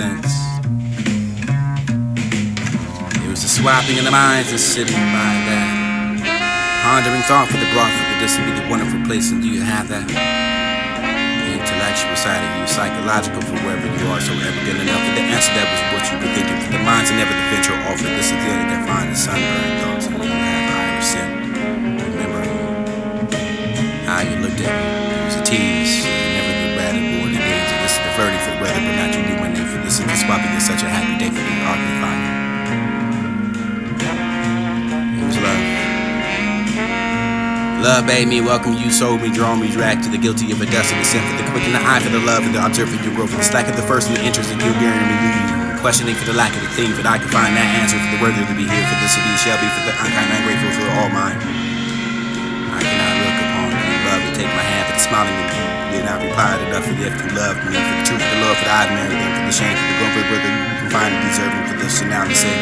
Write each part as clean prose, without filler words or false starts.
sense. It was the swapping of the minds and sitting by that pondering thought for the broth of the this would be the wonderful place, and do you have that? The intellectual side of you, psychological for wherever you are, so arrogant enough that the answer that was what you were thinking. For the minds that never the venture off of this ability that find the sunburned thoughts, and you have iris in. Remember how you looked at me. It was a tease, never the bad and bored the games, and this is the verdict for the weather, but not you knew my name for this. Is the spot because such a happy day for the argument finding. It was love. Love bade me, welcome you, sold me, drawn me, dragged to the guilty of a dust of the sin, for the quick and the eye for the love and the observing your growth, for the slack of the first and the interest of you bearing me leading, questioning for the lack of the thing, that I could find that answer for the worthy to be here, for the city shall be, for the unkind, ungrateful, for all mine. I cannot look upon you, love, and take my hand for the smiling of you, did not reply enough for the if you loved me, for the truth, for the love, for the I've married them, for the shame, for the gun, for the brother you can find and deserving, for this, and now to say,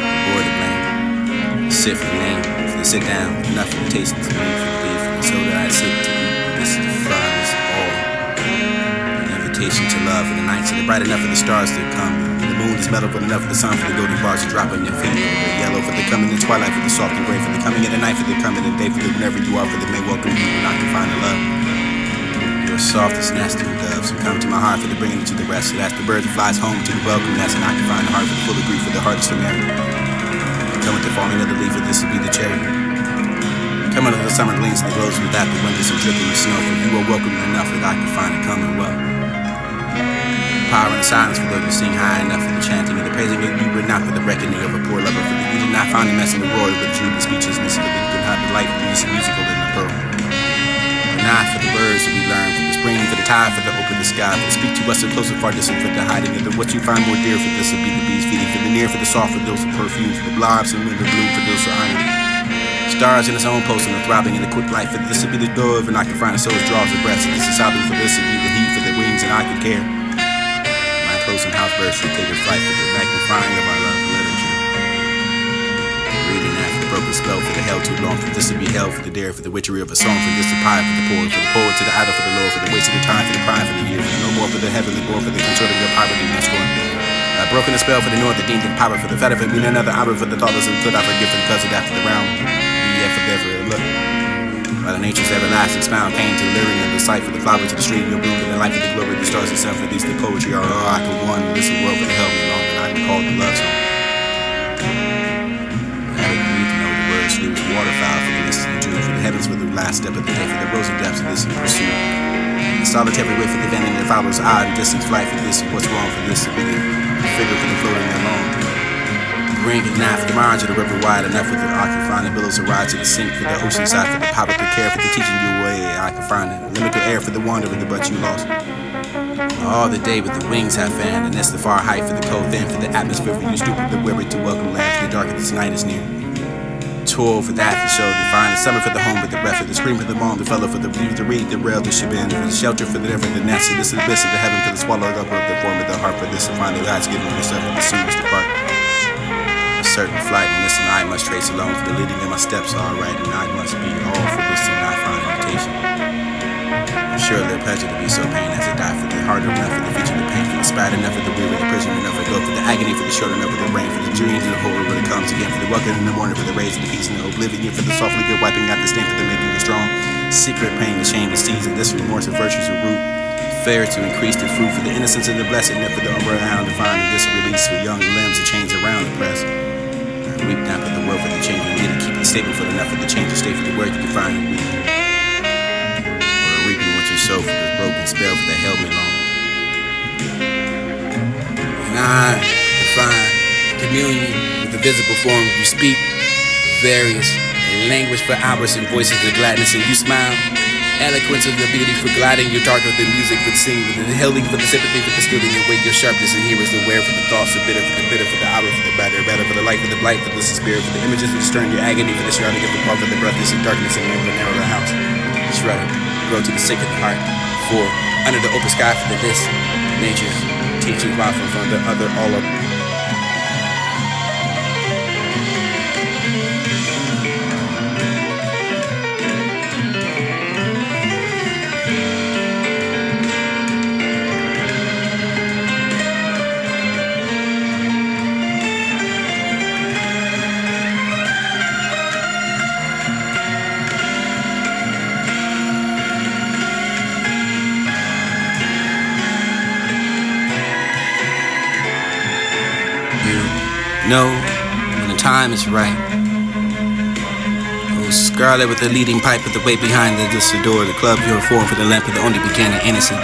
boy to blame, sit for the name, for the sit down, nothing to taste to me, for the beef. So that I sit to eat, this defines all. An invitation to love, and the nights are bright enough for the stars to come. The moon is metal, but enough for the sun, for the golden bars to drop on your feet. The yellow for the coming, the twilight for the soft and gray, for the coming of the night, for the coming of the day, for the whenever you are, for the may welcome you, and I can find the love. You're soft as nasty doves, and come to my heart for the bringing you to the rest. So that's the bird that flies home to the welcome nest, and I can find the heart for the full of grief, for the hardest to marry. Coming to falling of the leaf, for this will be the cherry. Coming to the summer gleams and the glows without the windows and dripping with snow, for you are welcome enough that I can find it coming well. Power and silence for those who sing high enough for the chanting and the praising of you, but not for the reckoning of a poor lover, for that you did not find the mess in the roar, but you the speechlessness, but that you could have the life of the musical in the pearl. But not for the words that we learn, for the spring, for the tide, for the open the sky, for the speak to us so close and far distant, for the hiding of the what you find more dear, for this would be the bees feeding, for the near, for the soft, for those of perfume, for the blobs and the blue, for those of iron. Stars in its own post and the throbbing in the quick life, for this would be the door of and I can find the soul's draws the breath, so this is sobbing, for this would be the heat, for the wings and I could care. My close and house birds should take a flight, for the magnifying of our love and literature. Reading after the broken spell, for the hell too long, for this would be hell, for the dare, for the witchery of a song, for this the pie, for the poet to the idol, for the Lord, for the waste of the time, for the pride, for the year, for no more for the heavenly born, for the controlling of poverty and scorn. I've broken the spell for the north, the deemed in power, for the fetter, for being another hour, for the thoughtless and could I forgive for the cousin after the round. Forever look by the nature's everlasting smile came to the lyric of the sight, for the flower to the street your bloom, for the life of the glory of the stars itself, for these the poetry are all I can one this is world for the help me along that I can call the love song. I didn't need to know the words, it was waterfowl for the listening Jew, for the heavens for the last step of the day, for the rosy depths of this in pursuit. The solitary way for the venom that follows odd and distant flight, for this what's wrong, for this ability the figure for the floating alone. Ring and knife for the margin of the river wide enough for the I can find the billows to ride to the sink, for the ocean side, for the power to care, for the teaching you way I can find it. Limited air for the wonder of the but you lost. All the day with the wings have fanned, and that's the far height for the cold thin, for the atmosphere for you stupid, the weary to welcome land, for the dark of this night is near. Toil for that to show, to find the summer for the home, but the breath for the scream for the moan, the fellow for the view, the reed, the rail, the shebang, for the shelter for the never, the nest, and this is the bliss of the heaven for the swallowed up of the form of the heart, for this to find the God's given yourself and the soonest depart. Certain flight, and this and I must trace alone, for the leading of my steps are right, and I must be all for this and not find invitation. Surely a pleasure to be so pain as to die, for the heart enough for the feature, the pain for the spite enough for the weary, the prison enough for go, for the agony for the short enough for the rain, for the dreams and the horror when it comes again, for the welcome in the morning, for the rays and the peace and the oblivion, for the softly good wiping out the stain, for the making you strong. Secret pain, the shame, the season, this remorse of virtues of root. Fair to increase the fruit, for the innocence and the blessedness, for the umbrella hound divine, and this release for young limbs, the chains around the press. Weep not for the world for the change, and get it, keep it stable for the enough for the change, and stay for the word you can find and reap. Or reaping what you sow for the broken spell for the held me long. And I define communion with the visible form you speak, various language for hours and voices of gladness, and you smile. Eloquence of the beauty for gliding your dark of the music would sing, with the healing for the sympathy for the stealing away your sharpness, and here is the wear for the thoughts of bitter for the hour for the better for the light for the blight for the spirit for the images of the stern your agony for the shrouding of the part for the breathless and darkness and never narrow the house. Shroud, grow to the sick of the heart. For under the open sky for the this nature's teaching while from the other all of No, when the time is right. Oh, scarlet with the leading pipe with the weight behind the door, the club you're formed for the lamp of the only beginner innocent.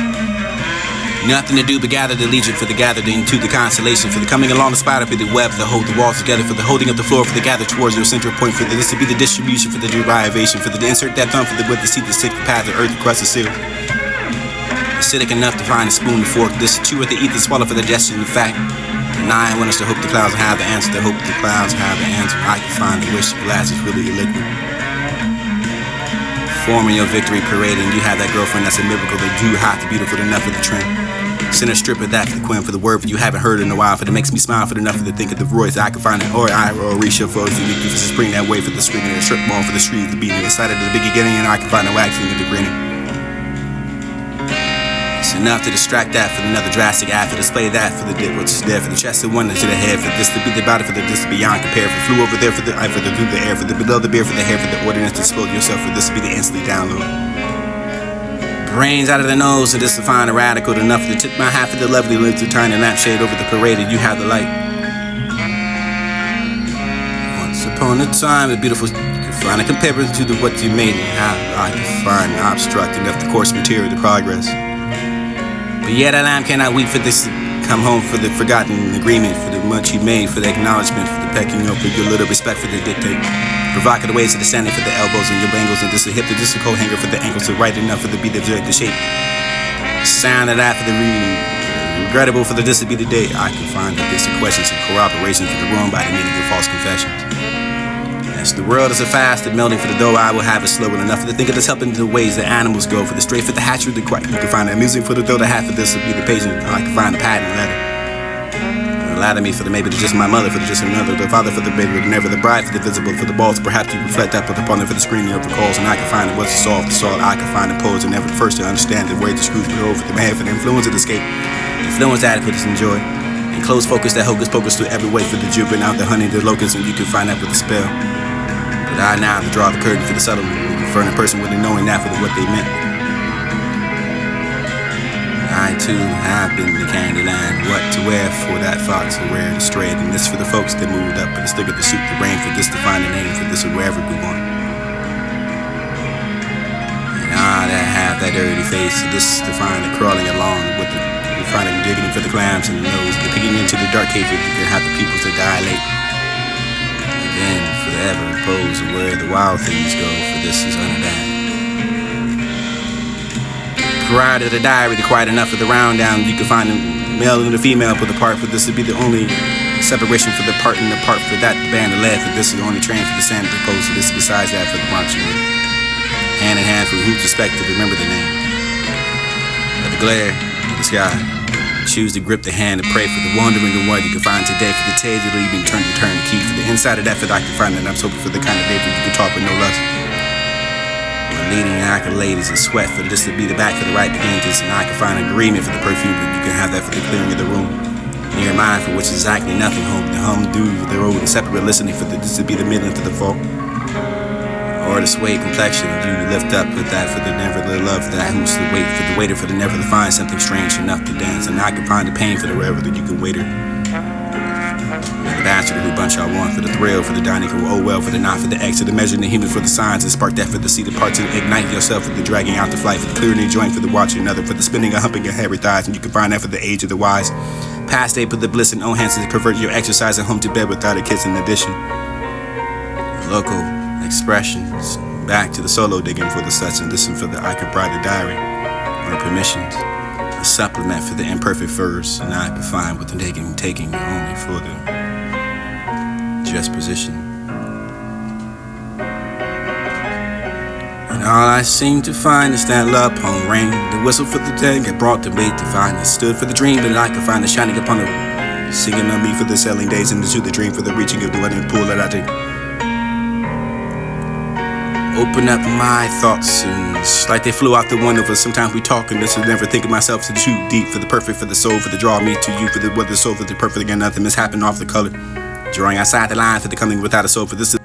Nothing to do but gather the legion for the gathered into the constellation, for the coming along the spider for the web to hold the walls together, for the holding up the floor for the gather towards your central point, for this to be the distribution for the derivation, for the insert that thumb for the with the seed the stick the path the earth the crust the seal. Acidic enough to find a spoon to fork this chew at the ether swallow for the digestion in fact. And I want us to hope the clouds have the answer, to hope the clouds have the answer. I can find the wish the glass is really illiquid. Forming your victory parade, and you have that girlfriend that's a miracle, that you hot, the beautiful enough for the trend. Center strip of that for the queen, for the word you haven't heard in a while, for that makes me smile, for the enough for the think of the voice I can find it, or I or Risha for the spring that way for the screaming, the strip mall for the street, the beating inside of the big beginning, and I can find the waxing of the grinning. It's enough to distract that for another drastic act, for display that for the dip, which is there for the chest of one to the head, for this to be the body, for the this to beyond compare, for flew over there for the through the air, for the below the beer, for the hair, for the ordinance to expose yourself, for this to be the instantly download. Brains out of the nose, and this to find a radical enough to tip my half of the lovely lips to turn the lampshade over the parade, and you have the light. Once upon a time, the beautiful you can find a comparison to what you made and how I can find obstruct enough the course material to progress. But yet a lamb cannot weep for this to come home for the forgotten agreement, for the much you made, for the acknowledgement, for the pecking up with your little respect for the dictate. Provocative ways to the standing for the elbows and your bangles, and this a hip to this a coat hanger for the ankles to right enough for the beat of the shape. Sound of that for the reading. Regrettable for the this to be the day. I can find that this questions and corroborations for the ruin by the meaning of false confessions. As the world is a fast and melting for the dough, I will have it slow enough for the think of this helping the ways the animals go, for the straight for the hatchery the quiet. You can find the music for the dough, the half of this will be the page, and I can find the patent letter. Lie to me for the maybe just my mother, for the just another, the father for the baby, the never the bride for the visible, for the balls, perhaps you reflect that, put upon it for the screening of the calls, and I can find it what's the solve, the salt, I can find the pose, and never the first to understand the way the screws go for the man, for the influence of the escape, influence that put us in joy, and close focus that hocus pocus to every way for the jubilant out the honey, the locusts, and you can find that with the spell. But I now to draw the curtain for the subtle, for a person with the knowing that for the what they meant. I too have been the Candyland, what to wear for that fox or where to stray, and this for the folks that moved up and the stick of the soup, the rain for this to find a name for this or wherever we want. And that have that dirty face, so this to find the crawling along with the finding digging for the clams in the nose, the peeking into the dark cave, you can have the peoples that dilate. And then forever pose where the wild things go, for this is under that. Prior to the diary, the quiet enough for the round down, you can find the male and the female for the part, for this to be the only separation for the part and the part for that the band of lead, for this is the only train for the sand to post, for this besides that for the marching hand in hand for whose respect to remember the name. But the glare of the sky, choose to grip the hand to pray for the wandering of what you can find today, for the tales that leave me turn the key, for the inside of that for I can find that I'm hoping for the kind of day for you can talk with no lust. Leading accolades and sweat for this to be the back for the right beginnings, and I can find agreement for the perfume, but you can have that for the clearing of the room. Near mine for which is exactly nothing home, the humdue for the road and separate listening for this to be the midland for the fall. Or the sway complexion, you lift up with that for the never the love that who's the wait for the waiter for the never to find something strange enough to dance, and I can find the pain for the wherever that you can waiter. The bastard who bunch I want for the thrill, for the dining for oh well, for the not for the X, for the measuring the human for the signs, and spark that for the seed of part to ignite yourself for the dragging out the flight, for the clearing the joint for the watching another, for the spinning and humping your hairy thighs, and you can find that for the age of the wise. Past day, put the bliss in own hands to convert your exercise and home to bed without a kiss in addition. Local expressions, back to the solo digging for the such and listen for the I could bride the diary, or permissions. A supplement for the imperfect verse, and I can find with the taking only for the just position. And all I seem to find is that love upon rain, the whistle for the dead get brought to me to find it stood for the dream, but I can find the shining upon the singing on me for the selling days and into the dream for the reaching of the wedding pool that I take. Open up my thoughts and it's like they flew out the one of us. Sometimes we talk and this will never think of myself to too deep for the perfect, for the soul, for the draw me to you, for the what the soul, for the perfect and nothing has happened off the color. Drawing outside the line for the coming without a soul, for this is